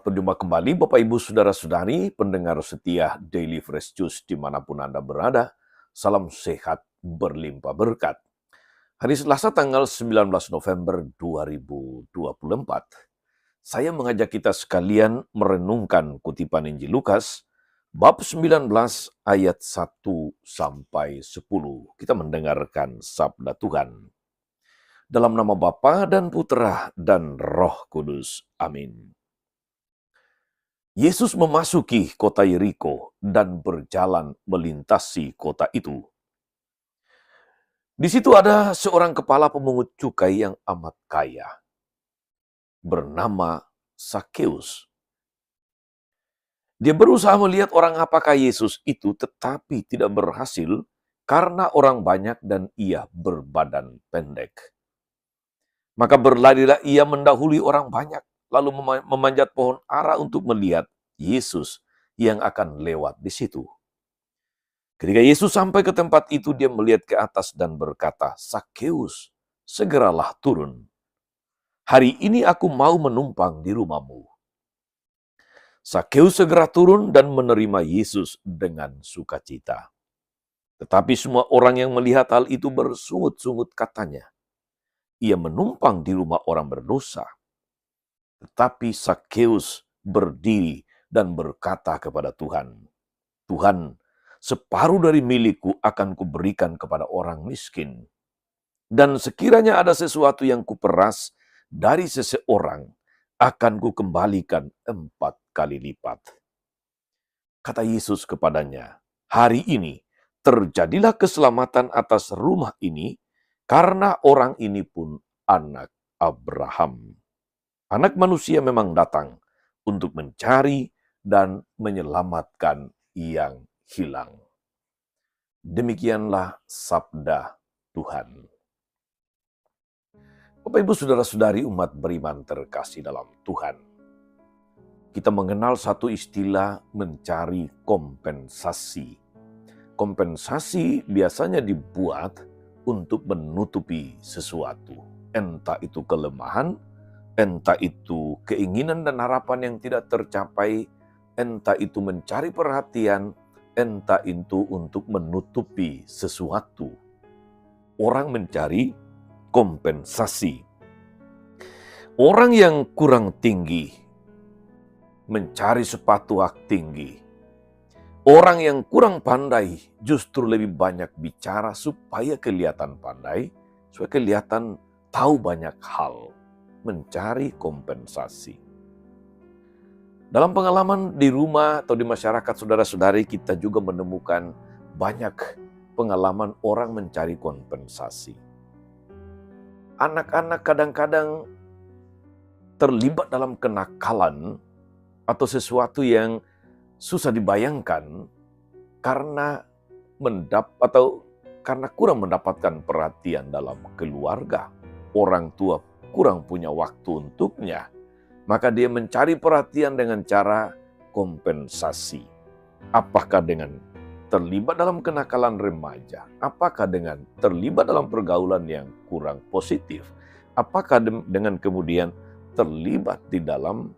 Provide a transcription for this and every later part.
Selamat berjumpa kembali Bapak Ibu Saudara-saudari, pendengar setia Daily Fresh Juice dimanapun Anda berada. Salam sehat berlimpah berkat. Hari Selasa tanggal 19 November 2024. Saya mengajak kita sekalian merenungkan kutipan Injil Lukas, bab 19 ayat 1 sampai 10. Kita mendengarkan sabda Tuhan. Dalam nama Bapa dan Putra dan Roh Kudus. Amin. Yesus memasuki kota Yeriko dan berjalan melintasi kota itu. Di situ ada seorang kepala pemungut cukai yang amat kaya, bernama Sakeus. Dia berusaha melihat orang apakah Yesus itu, tetapi tidak berhasil karena orang banyak dan ia berbadan pendek. Maka berlarilah ia mendahului orang banyak, lalu memanjat pohon ara untuk melihat Yesus yang akan lewat di situ. Ketika Yesus sampai ke tempat itu, dia melihat ke atas dan berkata, "Sakeus, segeralah turun. Hari ini aku mau menumpang di rumahmu." Sakeus segera turun dan menerima Yesus dengan sukacita. Tetapi semua orang yang melihat hal itu bersungut-sungut katanya, "Ia menumpang di rumah orang berdosa." Tetapi Sakeus berdiri dan berkata kepada Tuhan, "Tuhan, separuh dari milikku akan kuberikan kepada orang miskin. Dan sekiranya ada sesuatu yang kuperas dari seseorang, akan kukembalikan 4 kali lipat." Kata Yesus kepadanya, "Hari ini terjadilah keselamatan atas rumah ini, karena orang ini pun anak Abraham. Anak manusia memang datang untuk mencari dan menyelamatkan yang hilang." Demikianlah sabda Tuhan. Bapak Ibu Saudara-saudari umat beriman terkasih dalam Tuhan. Kita mengenal satu istilah mencari kompensasi. Kompensasi biasanya dibuat untuk menutupi sesuatu. Entah itu kelemahan, entah itu keinginan dan harapan yang tidak tercapai, entah itu mencari perhatian, entah itu untuk menutupi sesuatu. Orang mencari kompensasi. Orang yang kurang tinggi mencari sepatu hak tinggi. Orang yang kurang pandai justru lebih banyak bicara supaya kelihatan pandai, supaya kelihatan tahu banyak hal. Mencari kompensasi. Dalam pengalaman di rumah atau di masyarakat saudara-saudari, kita juga menemukan banyak pengalaman orang mencari kompensasi. Anak-anak kadang-kadang terlibat dalam kenakalan atau sesuatu yang susah dibayangkan karena kurang mendapatkan perhatian dalam keluarga. Orang tua kurang punya waktu untuknya, maka dia mencari perhatian dengan cara kompensasi. Apakah dengan terlibat dalam kenakalan remaja? Apakah dengan terlibat dalam pergaulan yang kurang positif? Apakah dengan kemudian terlibat di dalam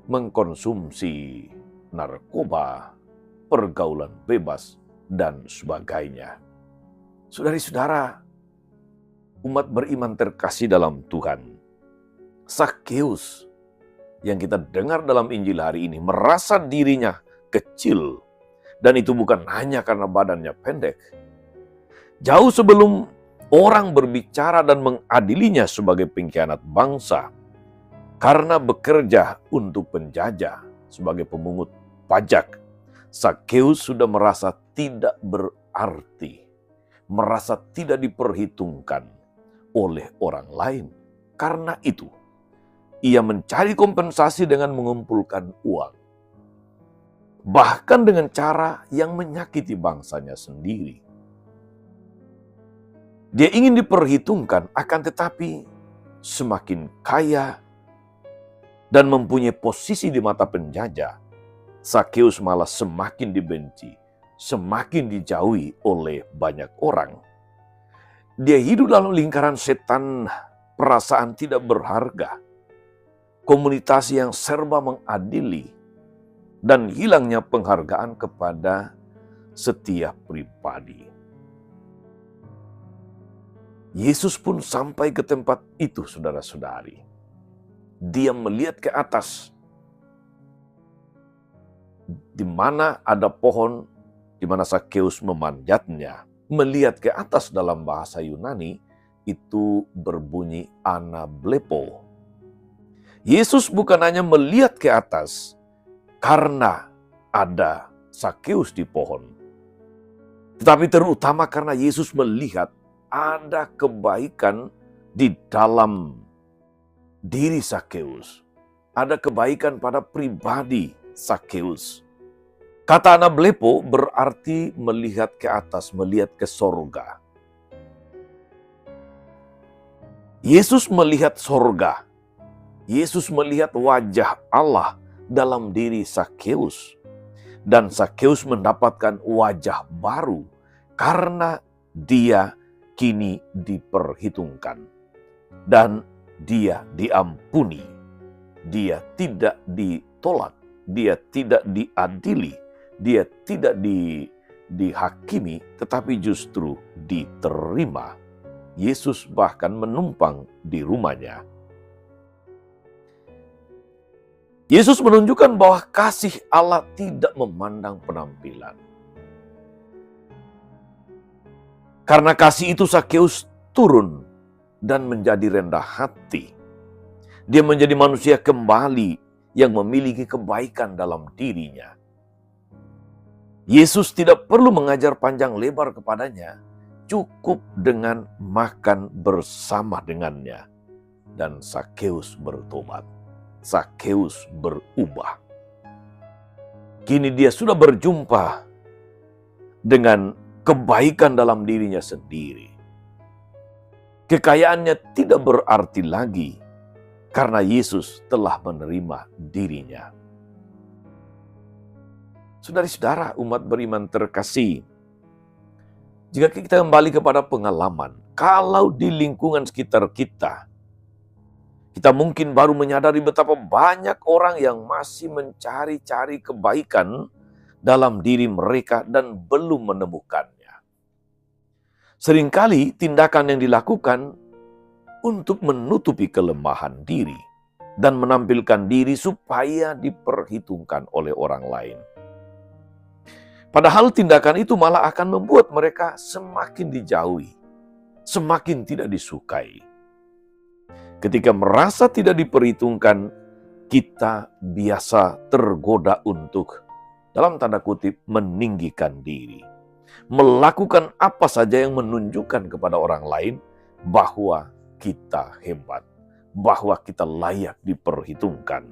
mengkonsumsi narkoba, pergaulan bebas, dan sebagainya? Saudari-saudara, umat beriman terkasih dalam Tuhan, Sakeus yang kita dengar dalam Injil hari ini merasa dirinya kecil, dan itu bukan hanya karena badannya pendek. Jauh sebelum orang berbicara dan mengadilinya sebagai pengkhianat bangsa karena bekerja untuk penjajah sebagai pemungut pajak, Sakeus sudah merasa tidak berarti, merasa tidak diperhitungkan oleh orang lain. Karena itu, ia mencari kompensasi dengan mengumpulkan uang. Bahkan dengan cara yang menyakiti bangsanya sendiri. Dia ingin diperhitungkan, akan tetapi semakin kaya dan mempunyai posisi di mata penjajah, Sakeus malah semakin dibenci, semakin dijauhi oleh banyak orang. Dia hidup dalam lingkaran setan, perasaan tidak berharga. komunitas yang serba mengadili, dan hilangnya penghargaan kepada setiap pribadi. Yesus pun sampai ke tempat itu, saudara-saudari. Dia melihat ke atas, di mana ada pohon, di mana Zakheus memanjatnya. Melihat ke atas dalam bahasa Yunani, itu berbunyi anablepo. Yesus bukan hanya melihat ke atas, karena ada Zakheus di pohon. Tetapi terutama karena Yesus melihat ada kebaikan di dalam diri Zakheus. Ada kebaikan pada pribadi Zakheus. Kata anablepo berarti melihat ke atas, melihat ke sorga. Yesus melihat sorga. Yesus melihat wajah Allah dalam diri Zakheus. Dan Zakheus mendapatkan wajah baru karena dia kini diperhitungkan. Dan dia diampuni. Dia tidak ditolak. Dia tidak diadili. Dia tidak dihakimi, tetapi justru diterima. Yesus bahkan menumpang di rumahnya. Yesus menunjukkan bahwa kasih Allah tidak memandang penampilan. Karena kasih itu Zakheus turun dan menjadi rendah hati. Dia menjadi manusia kembali yang memiliki kebaikan dalam dirinya. Yesus tidak perlu mengajar panjang lebar kepadanya, cukup dengan makan bersama dengannya. Dan Zakheus bertobat. Zakheus berubah. Kini dia sudah berjumpa dengan kebaikan dalam dirinya sendiri. Kekayaannya tidak berarti lagi karena Yesus telah menerima dirinya. Saudara-saudara, umat beriman terkasih, jika kita kembali kepada pengalaman, kalau di lingkungan sekitar kita mungkin baru menyadari betapa banyak orang yang masih mencari-cari kebaikan dalam diri mereka dan belum menemukannya. Seringkali tindakan yang dilakukan untuk menutupi kelemahan diri dan menampilkan diri supaya diperhitungkan oleh orang lain. Padahal tindakan itu malah akan membuat mereka semakin dijauhi, semakin tidak disukai. Ketika merasa tidak diperhitungkan, kita biasa tergoda untuk, dalam tanda kutip, meninggikan diri. Melakukan apa saja yang menunjukkan kepada orang lain bahwa kita hebat, bahwa kita layak diperhitungkan.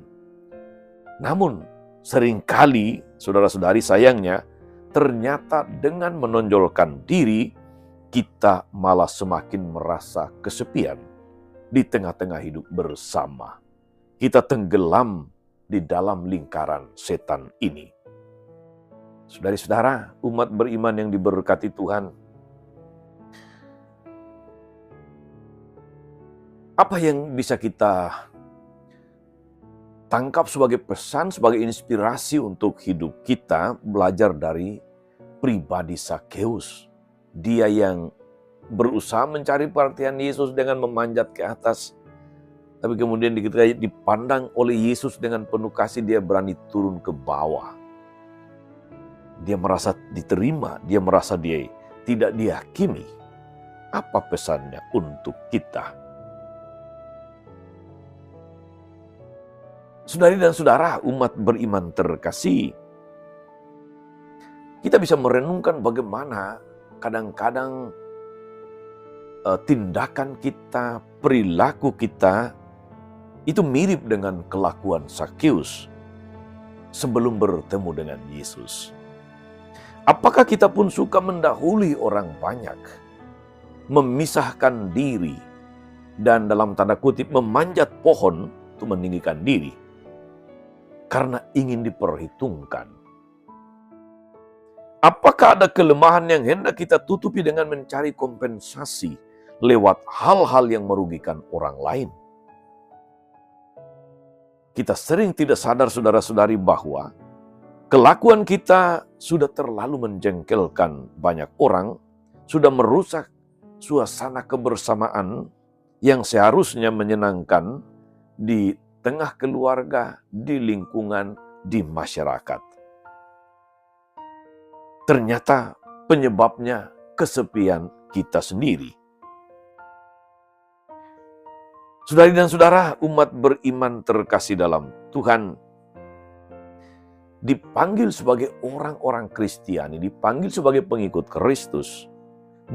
Namun, seringkali, saudara-saudari sayangnya, ternyata dengan menonjolkan diri, kita malah semakin merasa kesepian di tengah-tengah hidup bersama. Kita tenggelam di dalam lingkaran setan ini. Saudara-saudara, umat beriman yang diberkati Tuhan, apa yang bisa kita tangkap sebagai pesan, sebagai inspirasi untuk hidup kita, belajar dari pribadi Zakheus. Dia yang berusaha mencari perhatian Yesus dengan memanjat ke atas, tapi kemudian ketika dipandang oleh Yesus dengan penuh kasih, dia berani turun ke bawah. Dia merasa diterima, dia merasa dia tidak dihakimi. Apa pesannya untuk kita? Saudari dan saudara, umat beriman terkasih, kita bisa merenungkan bagaimana kadang-kadang tindakan kita, perilaku kita, itu mirip dengan kelakuan Zakheus sebelum bertemu dengan Yesus. Apakah kita pun suka mendahului orang banyak, memisahkan diri, dan dalam tanda kutip memanjat pohon untuk meninggikan diri, karena ingin diperhitungkan? Apakah ada kelemahan yang hendak kita tutupi dengan mencari kompensasi lewat hal-hal yang merugikan orang lain? kita sering tidak sadar saudara-saudari bahwa kelakuan kita sudah terlalu menjengkelkan banyak orang, sudah merusak suasana kebersamaan yang seharusnya menyenangkan di tengah keluarga, di lingkungan, di masyarakat. Ternyata penyebabnya kesepian kita sendiri. Saudari dan saudara, umat beriman terkasih dalam Tuhan, dipanggil sebagai orang-orang Kristiani, dipanggil sebagai pengikut Kristus,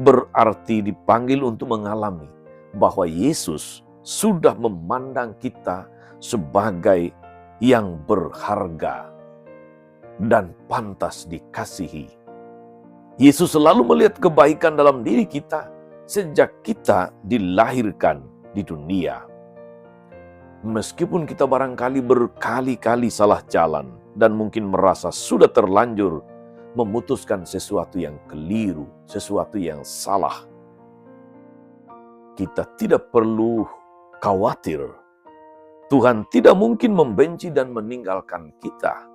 berarti dipanggil untuk mengalami bahwa Yesus sudah memandang kita sebagai yang berharga dan pantas dikasihi. Yesus selalu melihat kebaikan dalam diri kita sejak kita dilahirkan di dunia. Meskipun kita barangkali berkali-kali salah jalan dan mungkin merasa sudah terlanjur memutuskan sesuatu yang keliru, sesuatu yang salah, kita tidak perlu khawatir. Tuhan tidak mungkin membenci dan meninggalkan kita.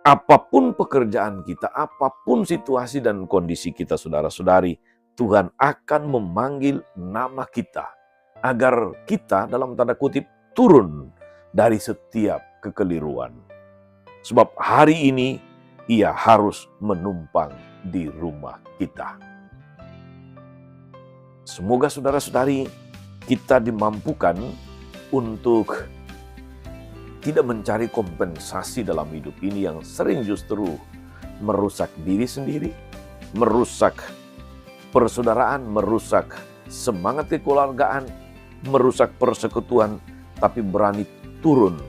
Apapun pekerjaan kita, apapun situasi dan kondisi kita, saudara-saudari, Tuhan akan memanggil nama kita agar kita dalam tanda kutip turun dari setiap kekeliruan. Sebab hari ini Ia harus menumpang di rumah kita. Semoga saudara-saudari kita dimampukan untuk tidak mencari kompensasi dalam hidup ini yang sering justru merusak diri sendiri, merusak persaudaraan, merusak semangat kekeluargaan, merusak persekutuan, tapi berani turun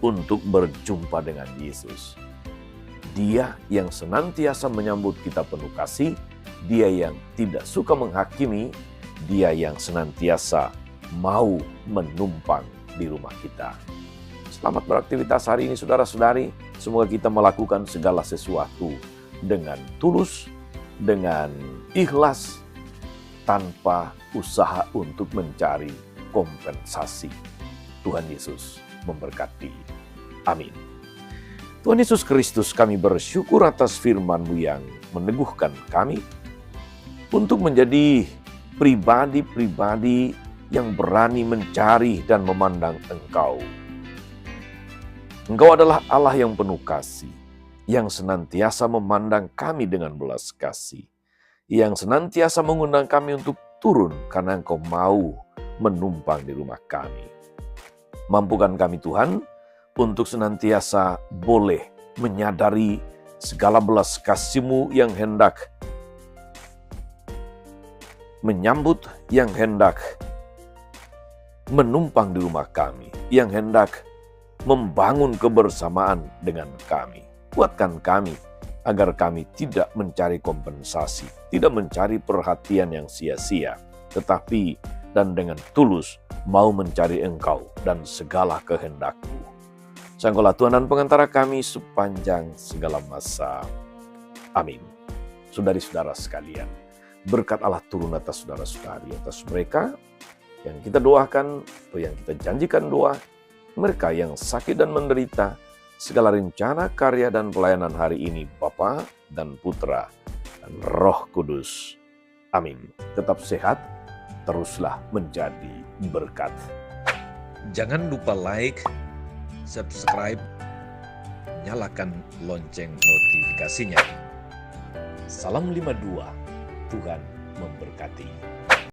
untuk berjumpa dengan Yesus. Dia yang senantiasa menyambut kita penuh kasih, Dia yang tidak suka menghakimi, Dia yang senantiasa mau menumpang di rumah kita. Selamat beraktivitas hari ini saudara-saudari. Semoga kita melakukan segala sesuatu dengan tulus, dengan ikhlas, tanpa usaha untuk mencari kompensasi. Tuhan Yesus memberkati. Amin. Tuhan Yesus Kristus, kami bersyukur atas firman-Mu yang meneguhkan kami untuk menjadi pribadi-pribadi yang berani mencari dan memandang Engkau. Engkau adalah Allah yang penuh kasih, yang senantiasa memandang kami dengan belas kasih, yang senantiasa mengundang kami untuk turun karena Engkau mau menumpang di rumah kami. Mampukan kami Tuhan untuk senantiasa boleh menyadari segala belas kasih-Mu yang hendak menyambut, yang hendak menumpang di rumah kami, yang hendak membangun kebersamaan dengan kami. Kuatkan kami agar kami tidak mencari kompensasi, tidak mencari perhatian yang sia-sia, tetapi dan dengan tulus mau mencari Engkau dan segala kehendak-Mu. Sangkolah Tuhan dan pengantara kami sepanjang segala masa. Amin. Saudari-saudara sekalian, berkat Allah turun atas saudara-saudari, atas mereka yang kita doakan atau yang kita janjikan doa, mereka yang sakit dan menderita, segala rencana, karya, dan pelayanan hari ini, Bapa dan Putra dan Roh Kudus. Amin. Tetap sehat, teruslah menjadi berkat. Jangan lupa like, subscribe, nyalakan lonceng notifikasinya. Salam 52, Tuhan memberkati.